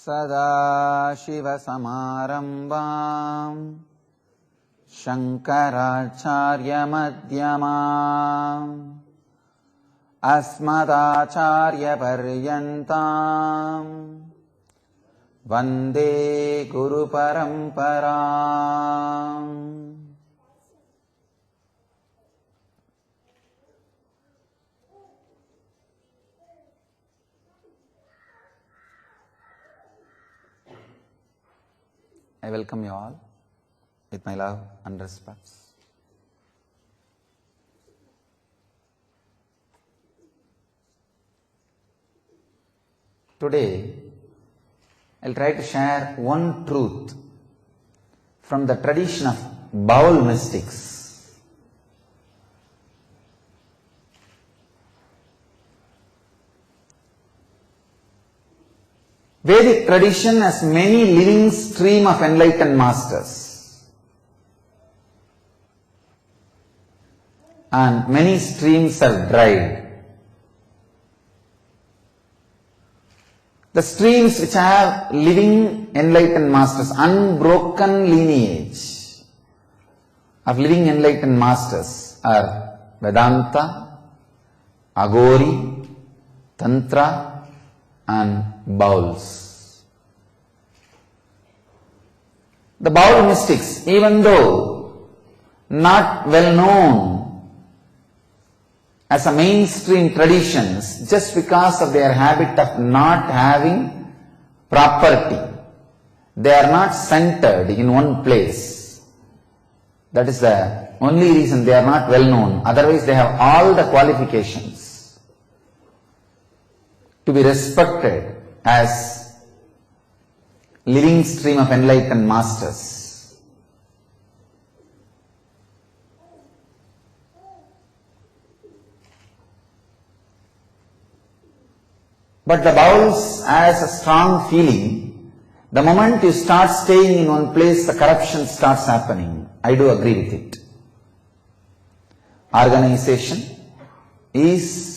सदाशिवसमारम्भाम् शङ्कराचार्यमध्यमाम् अस्मदाचार्यपर्यन्ताम् वन्दे गुरुपरम्पराम्। I welcome you all with my love and respects. Today, I'll try to share one truth from the tradition of Baul mystics. Vedic tradition has many living stream of enlightened masters, and many streams have dried. The streams which have living enlightened masters, unbroken lineage of living enlightened masters are Vedanta, Aghori, Tantra and Bauls. The Baul mystics, even though not well known as a mainstream traditions, just because of their habit of not having property, they are not centered in one place. That is the only reason they are not well known. Otherwise they have all the qualifications to be respected as living stream of enlightened masters. But the Bauls has a strong feeling, the moment you start staying in one place, the corruption starts happening. I do agree with it. Organization is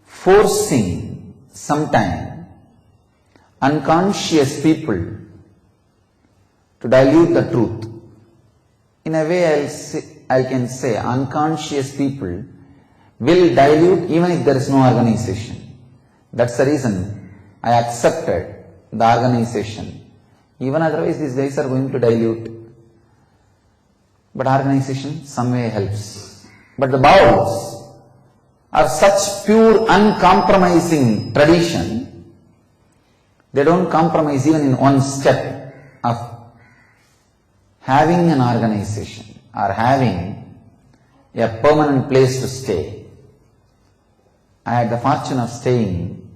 forcing sometime unconscious people to dilute the truth. In a way I can say unconscious people will dilute even if there is no organization. That's the reason I accepted the organization. Even otherwise these guys are going to dilute. But organization some way helps. But the Bauls are such pure uncompromising tradition, they don't compromise even in one step of having an organization or having a permanent place to stay. I had the fortune of staying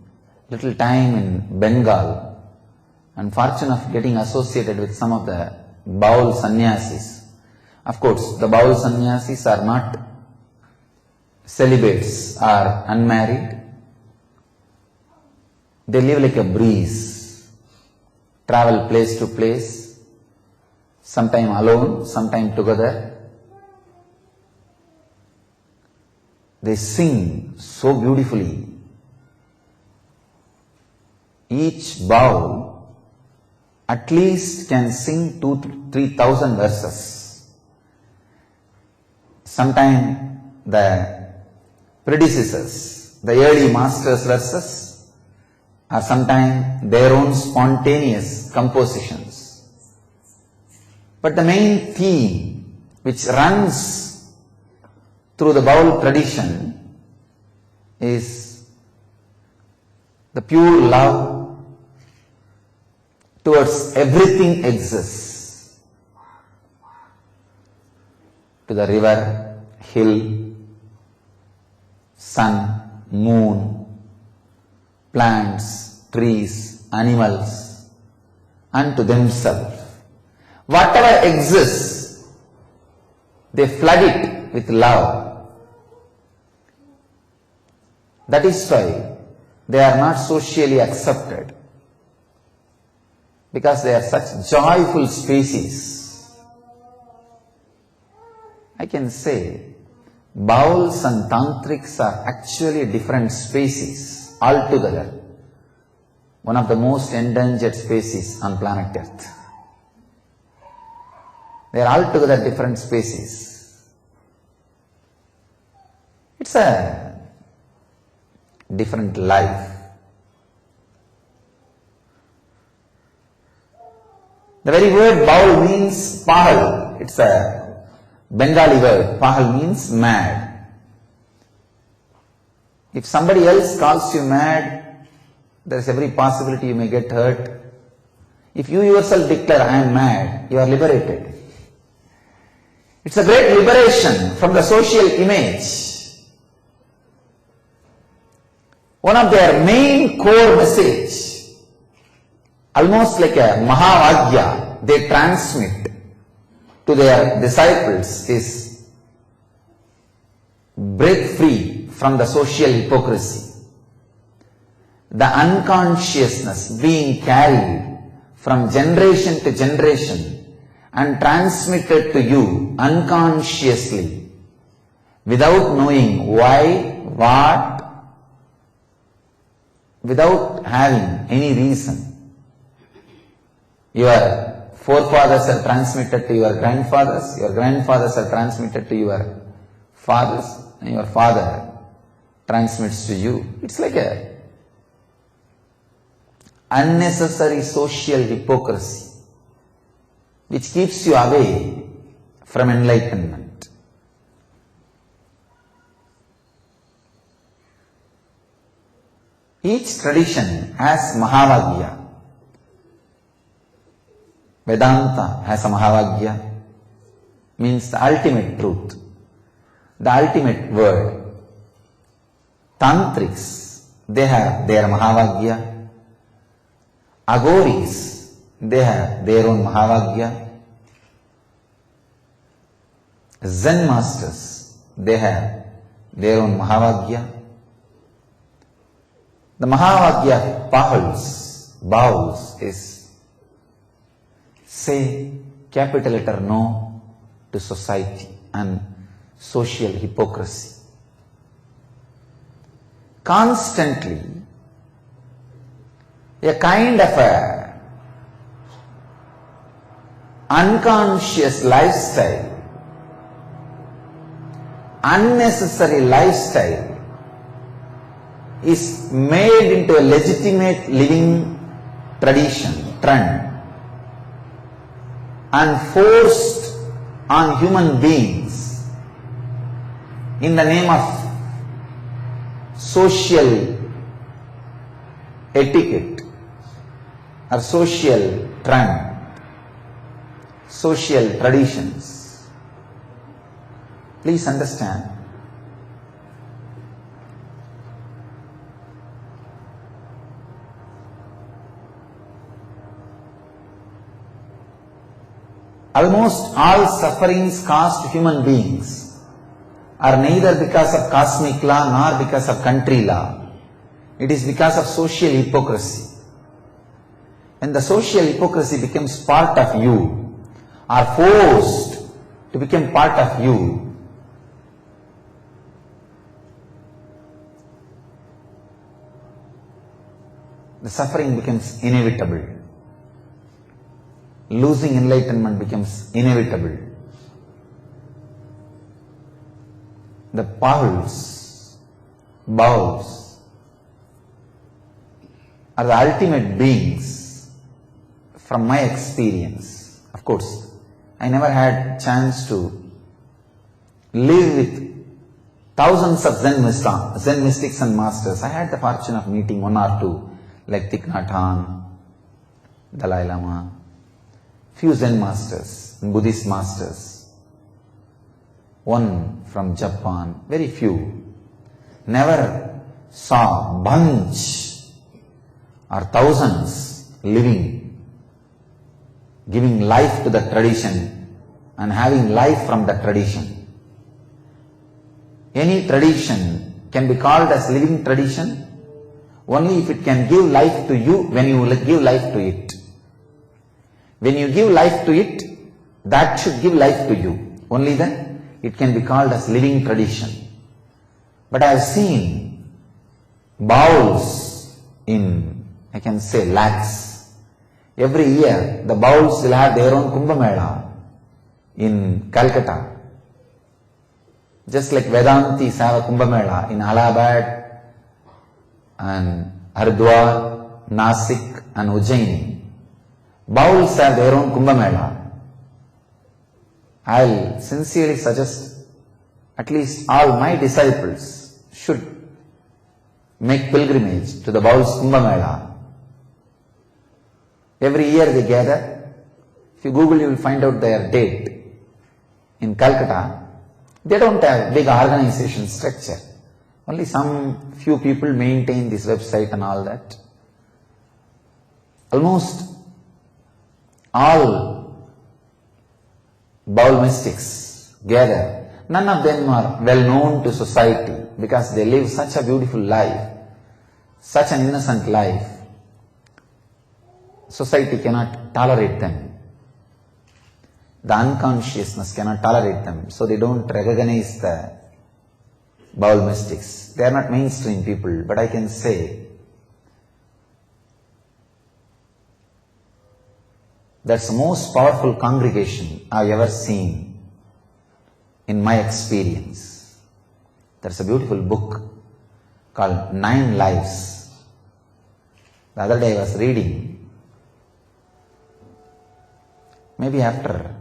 little time in Bengal and fortune of getting associated with some of the Baul sannyasis. Of course, the Baul sannyasis are not celibates, are unmarried. They live like a breeze, travel place to place, sometime alone, sometime together. They sing so beautifully. Each Baul at least can sing 2,000 to 3,000 verses. Sometime the predecessors, the early masters' verses, are sometimes their own spontaneous compositions. But the main theme which runs through the Baul tradition is the pure love towards everything exists, to the river, hill, sun, moon, plants, trees, animals, and to themselves. Whatever exists, they flood it with love. That is why they are not socially accepted, because they are such joyful species. I can say Bauls and tantrics are actually different species altogether. One of the most endangered species on planet Earth. They are altogether different species. It's a different life. The very word baul means pahal. It's a Bengali word. Pahal means mad. If somebody else calls you mad, there is every possibility you may get hurt. If you yourself declare, I am mad, you are liberated. It's a great liberation from the social image. One of their main core message, almost like a Mahavagya, they transmit to their disciples is break free from the social hypocrisy. The unconsciousness being carried from generation to generation and transmitted to you unconsciously without knowing why, what, without having any reason. Your forefathers are transmitted to your grandfathers are transmitted to your fathers, and your father transmits to you. It's like a unnecessary social hypocrisy which keeps you away from enlightenment. Each tradition has Mahavagya. Vedanta has a Mahavagya, means the ultimate truth, the ultimate word. Tantrics, they have their Mahavagya. Aghoris, they have their own Mahavagya. Zen masters, they have their own Mahavagya. The Mahavagya bowls is say capital letter no to society and social hypocrisy. Constantly, a kind of a unconscious lifestyle, unnecessary lifestyle is made into a legitimate living tradition, trend, and forced on human beings in the name of social etiquette or social trend, social traditions. Please understand. Almost all sufferings caused to human beings are neither because of cosmic law nor because of country law. It is because of social hypocrisy. When the social hypocrisy becomes part of you, or forced to become part of you, the suffering becomes inevitable. Losing enlightenment becomes inevitable. The bowls are the ultimate beings from my experience. Of course, I never had chance to live with thousands of Zen mystics and masters. I had the fortune of meeting one or two, like Thich Nhat Hanh, Dalai Lama, few Zen masters, Buddhist masters, one from Japan, very few. Never saw bunch or thousands living, giving life to the tradition and having life from the tradition. Any tradition can be called as living tradition only if it can give life to you when you give life to it. When you give life to it, that should give life to you. Only then it can be called as living tradition. But I have seen bowls in, I can say, lakhs. Every year, the bowls will have their own Kumbh Mela in Calcutta. Just like Vedantis have a Kumbh Mela in Allahabad and Haridwar, Nasik and Ujjaini. Bowls have their own Kumbh Mela. I'll sincerely suggest at least all my disciples should make pilgrimage to the Bowls Kumbh Mela. Every year they gather. If you Google, you will find out their date. In Calcutta, they don't have big organization structure. Only some few people maintain this website and all that. Almost all Baul mystics gather. None of them are well known to society because they live such a beautiful life, such an innocent life. Society cannot tolerate them. The unconsciousness cannot tolerate them, so they don't recognize the Baul mystics. They are not mainstream people, but I can say that's the most powerful congregation I've ever seen in my experience. There's a beautiful book called 9 Lives. The other day I was reading, maybe after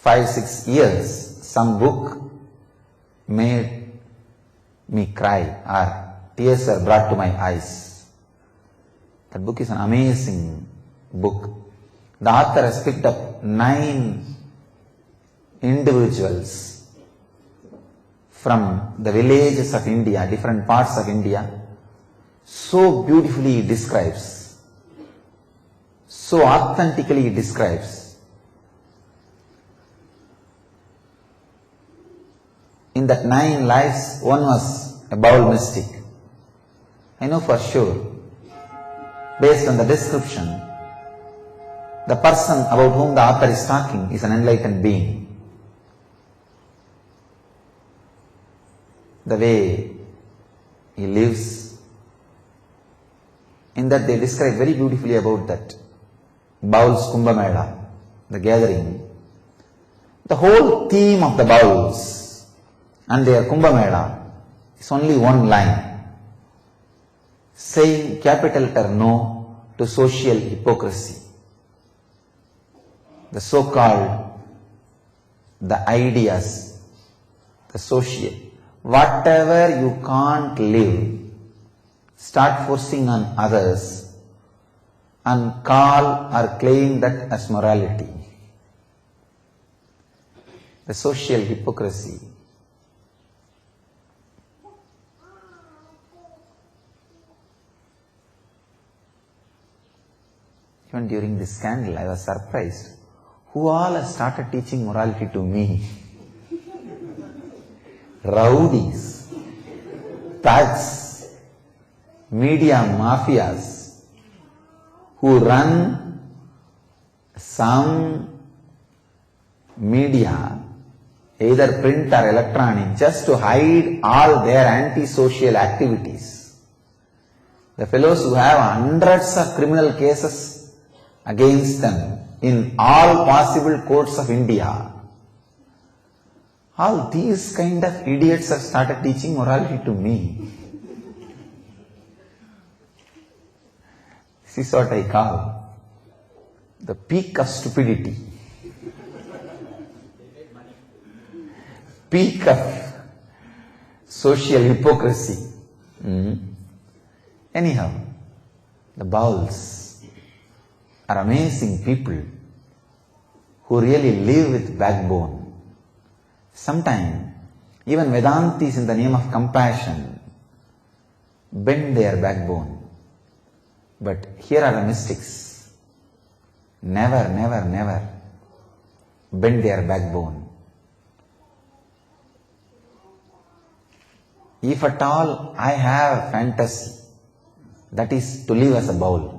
5-6 years, some book made me cry or tears were brought to my eyes. That book is an amazing book. The author has picked up 9 individuals from the villages of India, different parts of India. So beautifully he describes, so authentically he describes. In that 9 lives, one was a Baul mystic. I know for sure, based on the description, the person about whom the author is talking is an enlightened being. The way he lives, in that they describe very beautifully about that Bowls Kumbh Mela, the gathering. The whole theme of the Bowls and their Kumbh Mela is only one line, saying capital letter no to social hypocrisy. The so-called, the ideas, the social, whatever you can't live, start forcing on others and call or claim that as morality. The social hypocrisy. Even during this scandal, I was surprised. Who all has started teaching morality to me? Rowdies, thugs, media mafias, who run some media, either print or electronic, just to hide all their anti-social activities. The fellows who have hundreds of criminal cases against them in all possible courts of India. All these kind of idiots have started teaching morality to me. This is what I call the peak of stupidity. Peak of social hypocrisy. Anyhow, the Bowls are amazing people who really live with backbone. Sometimes, even Vedantis in the name of compassion bend their backbone. But here are the mystics. Never, never, never bend their backbone. If at all I have fantasy, that is to live as a Baul.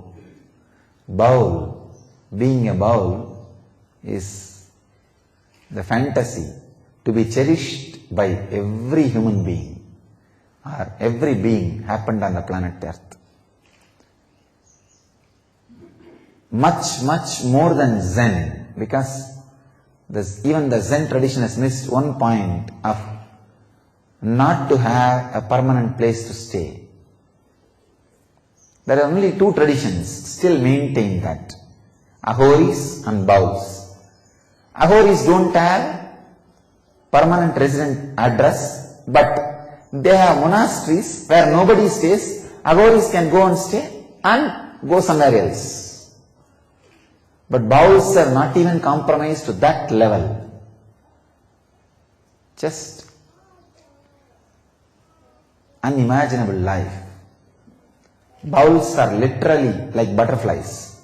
Baul, being a Baul, is the fantasy to be cherished by every human being or every being happened on the planet Earth. Much, much more than Zen, because even the Zen tradition has missed one point of not to have a permanent place to stay. There are only two traditions still maintain that, Aghoris and Bauls. Aghoris don't have permanent resident address, but they have monasteries where nobody stays. Aghoris can go and stay and go somewhere else. But Bauls are not even compromised to that level. Just unimaginable life. Bauls are literally like butterflies.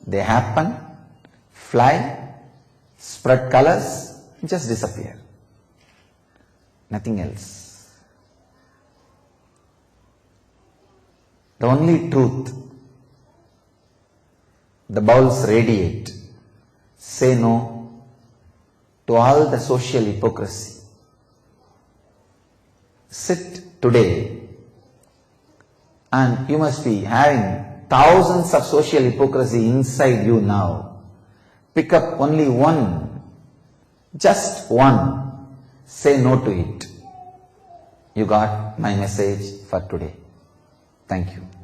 They happen, fly, spread colors, just disappear. Nothing else. The only truth the Bauls radiate, say no to all the social hypocrisy. Sit today and you must be having thousands of social hypocrisy inside you now. Pick up only one, just one, say no to it. You got my message for today. Thank you.